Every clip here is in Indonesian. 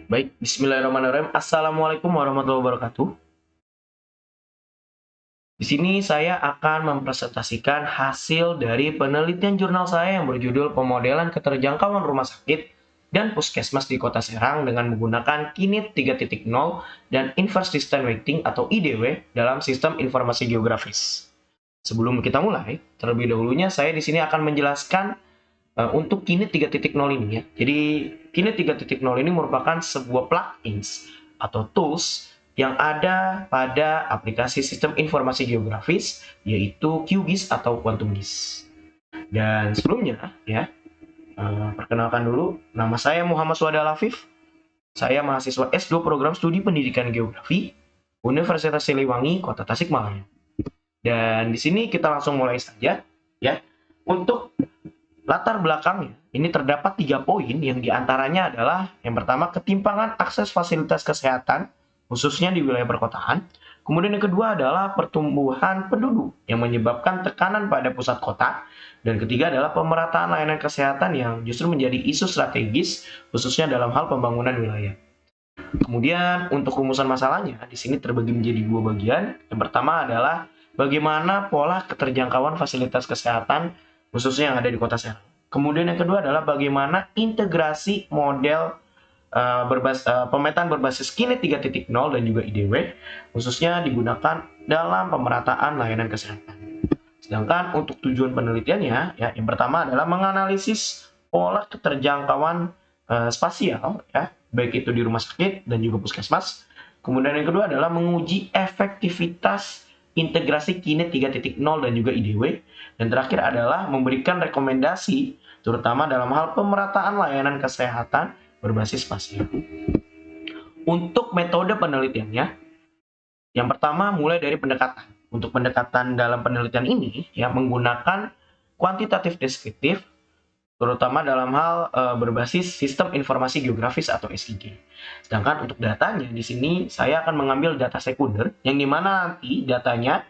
Baik, bismillahirrahmanirrahim. Assalamualaikum warahmatullahi wabarakatuh. Di sini saya akan mempresentasikan hasil dari penelitian jurnal saya yang berjudul Pemodelan Keterjangkauan Rumah Sakit dan Puskesmas di Kota Serang dengan menggunakan KINIT 3.0 dan Inverse Distance Weighting atau IDW dalam Sistem Informasi Geografis. Sebelum kita mulai, terlebih dahulunya saya di sini akan menjelaskan untuk KINIT 3.0 ini ya. Jadi KINIT 3.0 ini merupakan sebuah plugins atau tools yang ada pada aplikasi sistem informasi geografis yaitu QGIS atau Quantum GIS. Dan sebelumnya ya, perkenalkan dulu, nama saya Muhammad Suada Lafif. Saya mahasiswa S2 Program Studi Pendidikan Geografi Universitas Siliwangi, Kota Tasikmalaya. Dan di sini kita langsung mulai saja ya. Untuk latar belakangnya, ini terdapat 3 poin yang diantaranya adalah yang pertama ketimpangan akses fasilitas kesehatan khususnya di wilayah perkotaan. Kemudian yang kedua adalah pertumbuhan penduduk yang menyebabkan tekanan pada pusat kota. Dan ketiga adalah pemerataan layanan kesehatan yang justru menjadi isu strategis khususnya dalam hal pembangunan wilayah. Kemudian untuk rumusan masalahnya di sini terbagi menjadi 2 bagian. Yang pertama adalah bagaimana pola keterjangkauan fasilitas kesehatan khususnya yang ada di Kota Serang. Kemudian yang kedua adalah bagaimana integrasi model pemetaan berbasis KINIT 3.0 dan juga IDW khususnya digunakan dalam pemerataan layanan kesehatan. Sedangkan untuk tujuan penelitiannya ya, yang pertama adalah menganalisis pola keterjangkauan spasial ya, baik itu di rumah sakit dan juga puskesmas. Kemudian yang kedua adalah menguji efektivitas integrasi KINIT 3.0 dan juga IDW. Dan terakhir adalah memberikan rekomendasi terutama dalam hal pemerataan layanan kesehatan berbasis spasial. Untuk metode penelitiannya, yang pertama mulai dari pendekatan. Untuk pendekatan dalam penelitian ini ya menggunakan kuantitatif deskriptif terutama dalam hal berbasis sistem informasi geografis atau SIG. Sedangkan untuk datanya di sini saya akan mengambil data sekunder yang dimana nanti datanya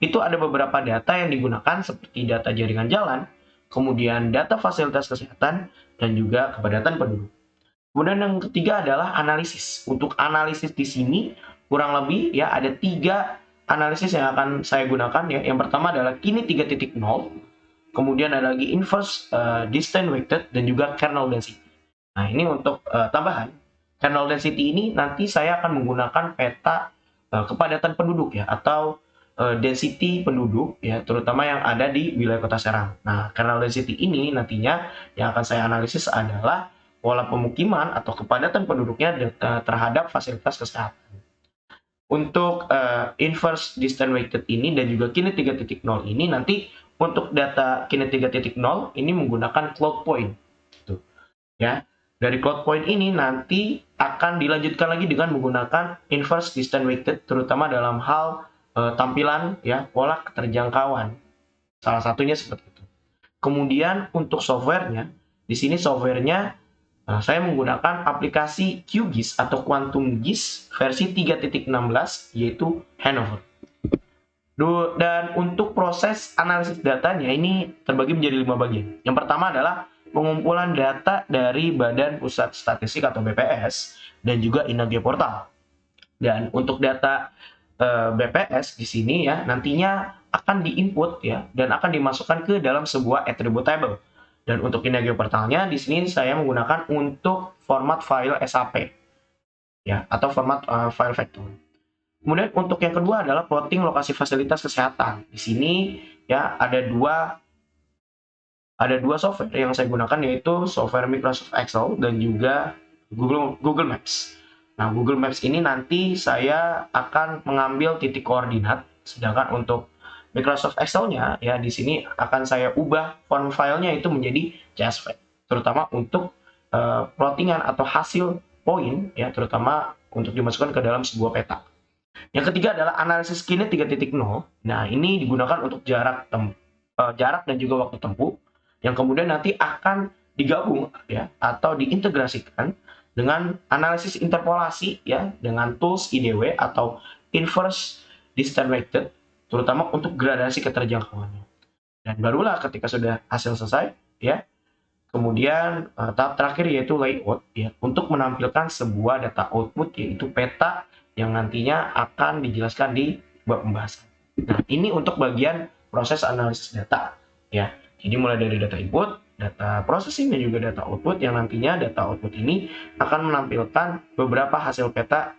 itu ada beberapa data yang digunakan seperti data jaringan jalan, kemudian data fasilitas kesehatan dan juga kepadatan penduduk. Kemudian yang ketiga adalah analisis. Untuk analisis di sini kurang lebih ya ada 3 analisis yang akan saya gunakan ya. Yang pertama adalah KINIT 3.0, kemudian ada lagi Inverse Distance Weighted dan juga Kernel Density. Nah ini untuk tambahan, Kernel Density ini nanti saya akan menggunakan peta kepadatan penduduk ya atau density penduduk ya terutama yang ada di wilayah Kota Serang. Nah Kernel Density ini nantinya yang akan saya analisis adalah pola pemukiman atau kepadatan penduduknya terhadap fasilitas kesehatan. Untuk Inverse Distance Weighted ini dan juga KINIT 3.0 ini nanti untuk data KINIT 3.0 ini menggunakan CloudPoint. Tuh, ya. Dari CloudPoint ini nanti akan dilanjutkan lagi dengan menggunakan Inverse Distance Weighted terutama dalam hal tampilan ya pola keterjangkauan. Salah satunya seperti itu. Kemudian untuk softwarenya, di sini softwarenya saya menggunakan aplikasi QGIS atau Quantum GIS versi 3.16 yaitu Hanover. Dan untuk proses analisis datanya ini terbagi menjadi 5 bagian. Yang pertama adalah pengumpulan data dari Badan Pusat Statistik atau BPS dan juga Inagea Portal. Dan untuk data BPS di sini ya nantinya akan diinput ya dan akan dimasukkan ke dalam sebuah attribute table. Dan untuk Inagea Portalnya di sini saya menggunakan untuk format file SAP ya atau format file vector. Kemudian untuk yang kedua adalah plotting lokasi fasilitas kesehatan. Di sini ya ada dua software yang saya gunakan yaitu software Microsoft Excel dan juga Google Maps. Nah, Google Maps ini nanti saya akan mengambil titik koordinat, sedangkan untuk Microsoft Excel-nya ya di sini akan saya ubah font filenya itu menjadi CSV, terutama untuk plottingan atau hasil poin ya, terutama untuk dimasukkan ke dalam sebuah peta. Yang ketiga adalah analisis KINIT 3.0. Nah, ini digunakan untuk jarak dan juga waktu tempuh yang kemudian nanti akan digabung ya atau diintegrasikan dengan analisis interpolasi ya dengan tools IDW atau Inverse Distance Weighted terutama untuk gradasi keterjangkauannya. Dan barulah ketika sudah hasil selesai ya Kemudian tahap terakhir yaitu layout ya, untuk menampilkan sebuah data output yaitu peta yang nantinya akan dijelaskan di bab pembahasan. Nah, ini untuk bagian proses analisis data ya. Jadi mulai dari data input, data processing dan juga data output, yang nantinya data output ini akan menampilkan beberapa hasil peta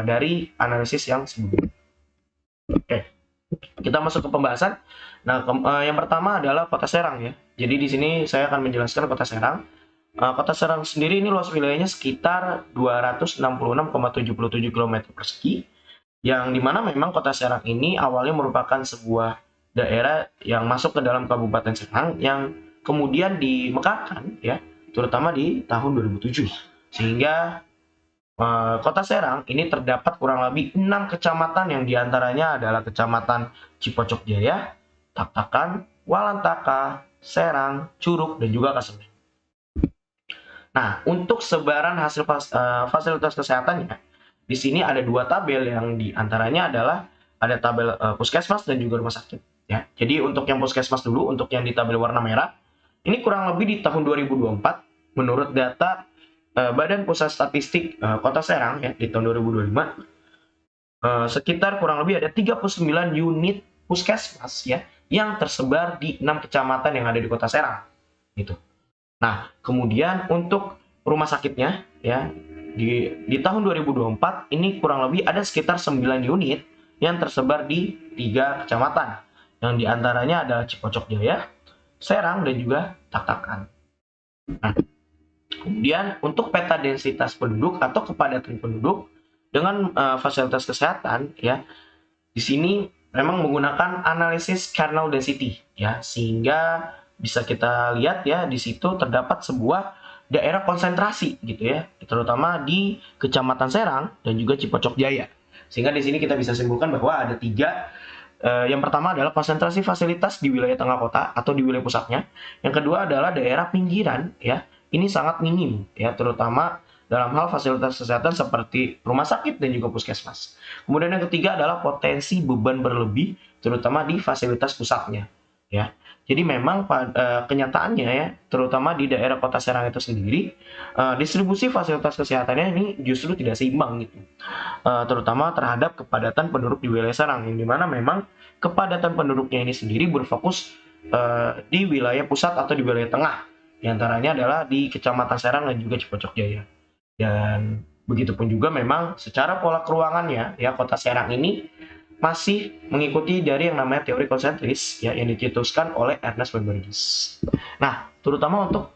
dari analisis yang sebelumnya. Oke, kita masuk ke pembahasan. Nah, yang pertama adalah Kota Serang ya. Jadi di sini saya akan menjelaskan Kota Serang. Kota Serang sendiri ini luas wilayahnya sekitar 266,77 km persegi, yang dimana memang Kota Serang ini awalnya merupakan sebuah daerah yang masuk ke dalam Kabupaten Serang yang kemudian dimekarkan ya, terutama di tahun 2007. Sehingga Kota Serang ini terdapat kurang lebih 6 kecamatan yang diantaranya adalah Kecamatan Cipocok Jaya, Taktakan, Walantaka, Serang, Curug, dan juga Kasemen. Nah, untuk sebaran hasil fasilitas kesehatannya, di sini ada dua tabel yang diantaranya adalah ada tabel puskesmas dan juga rumah sakit. Ya, jadi untuk yang puskesmas dulu, untuk yang di tabel warna merah, ini kurang lebih di tahun 2024, menurut data Badan Pusat Statistik Kota Serang ya, di tahun 2025, sekitar kurang lebih ada 39 unit puskesmas ya yang tersebar di 6 kecamatan yang ada di Kota Serang. Gitu. Nah, kemudian untuk rumah sakitnya ya di tahun 2024 ini kurang lebih ada sekitar 9 unit yang tersebar di 3 kecamatan. Yang diantaranya adalah Cipocok Jaya, Serang, dan juga Taktakan. Nah, kemudian untuk peta densitas penduduk atau kepadatan penduduk dengan fasilitas kesehatan ya, di sini memang menggunakan analisis kernel density ya, sehingga bisa kita lihat ya di situ terdapat sebuah daerah konsentrasi gitu ya, terutama di Kecamatan Serang dan juga Cipocok Jaya. Sehingga di sini kita bisa simpulkan bahwa ada 3. Yang pertama adalah konsentrasi fasilitas di wilayah tengah kota atau di wilayah pusatnya. Yang kedua adalah daerah pinggiran ya. Ini sangat minim ya, terutama dalam hal fasilitas kesehatan seperti rumah sakit dan juga puskesmas. Kemudian yang ketiga adalah potensi beban berlebih terutama di fasilitas pusatnya ya. Jadi memang kenyataannya ya, terutama di daerah Kota Serang itu sendiri, distribusi fasilitas kesehatannya ini justru tidak seimbang gitu. Terutama terhadap kepadatan penduduk di wilayah Serang, yang dimana memang kepadatan penduduknya ini sendiri berfokus di wilayah pusat atau di wilayah tengah. Di antaranya adalah di Kecamatan Serang dan juga Cipocok Jaya. Dan begitupun juga memang secara pola keruangannya ya, Kota Serang ini masih mengikuti dari yang namanya teori konsentris ya, yang dicetuskan oleh Ernest Weinbergis. Nah, terutama untuk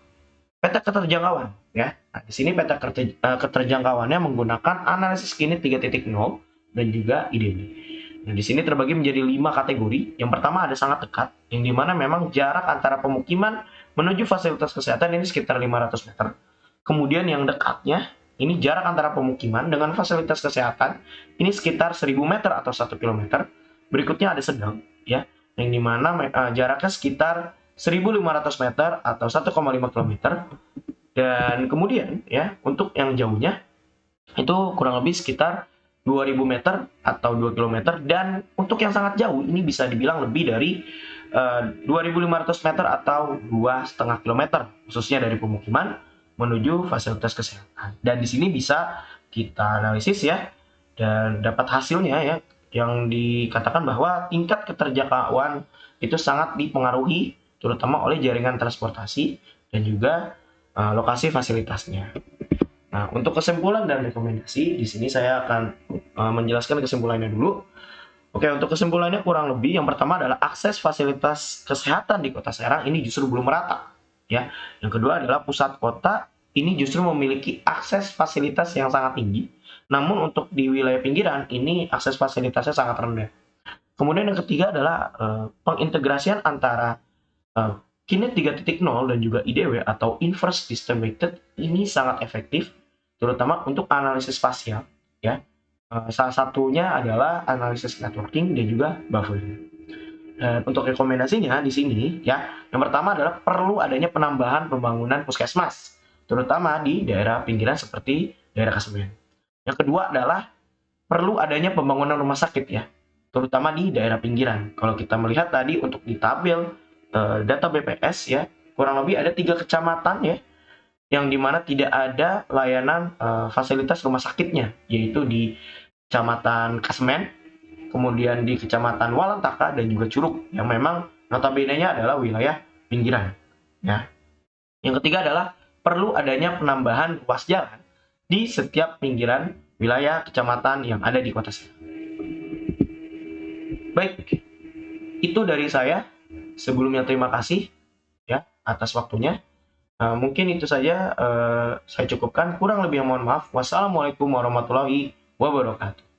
peta keterjangkauan ya. Nah, di sini peta keterjangkauannya menggunakan analisis Kinit 3.0 dan juga IDW. Nah, di sini terbagi menjadi 5 kategori. Yang pertama ada sangat dekat, yang dimana memang jarak antara pemukiman menuju fasilitas kesehatan ini sekitar 500 meter. Kemudian yang dekatnya, ini jarak antara pemukiman dengan fasilitas kesehatan ini sekitar 1000 meter atau 1 km. Berikutnya ada sedang ya, yang dimana jaraknya sekitar 1500 meter atau 1,5 km. Dan kemudian ya, untuk yang jauhnya itu kurang lebih sekitar 2000 meter atau 2 km. Dan untuk yang sangat jauh ini bisa dibilang lebih dari 2500 meter atau 2,5 km, khususnya dari pemukiman menuju fasilitas kesehatan. Dan di sini bisa kita analisis ya, dan dapat hasilnya ya, yang dikatakan bahwa tingkat keterjangkauan itu sangat dipengaruhi terutama oleh jaringan transportasi dan juga lokasi fasilitasnya. Nah, untuk kesimpulan dan rekomendasi, di sini saya akan menjelaskan kesimpulannya dulu. Oke, untuk kesimpulannya kurang lebih yang pertama adalah akses fasilitas kesehatan di Kota Serang ini justru belum merata. Ya, yang kedua adalah pusat kota ini justru memiliki akses fasilitas yang sangat tinggi, namun untuk di wilayah pinggiran ini akses fasilitasnya sangat rendah. Kemudian yang ketiga adalah pengintegrasian antara Kinit 3.0 dan juga IDW atau Inverse Distributed ini sangat efektif, terutama untuk analisis spasial. Ya, salah satunya adalah analisis networking dan juga buffering. Dan untuk rekomendasinya di sini ya, yang pertama adalah perlu adanya penambahan pembangunan puskesmas, terutama di daerah pinggiran seperti daerah Kasemen. Yang kedua adalah perlu adanya pembangunan rumah sakit ya, terutama di daerah pinggiran. Kalau kita melihat tadi untuk di tabel data BPS ya, kurang lebih ada 3 kecamatan ya, yang dimana tidak ada layanan fasilitas rumah sakitnya, yaitu di Kecamatan Kasmen, kemudian di Kecamatan Walantaka, dan juga Curug, yang memang notabene-nya adalah wilayah pinggiran. Ya. Yang ketiga adalah perlu adanya penambahan ruas jalan di setiap pinggiran wilayah kecamatan yang ada di kota Serang. Baik, itu dari saya. Sebelumnya terima kasih ya atas waktunya. Mungkin itu saja saya cukupkan. Kurang lebih mohon maaf. Wassalamualaikum warahmatullahi wabarakatuh.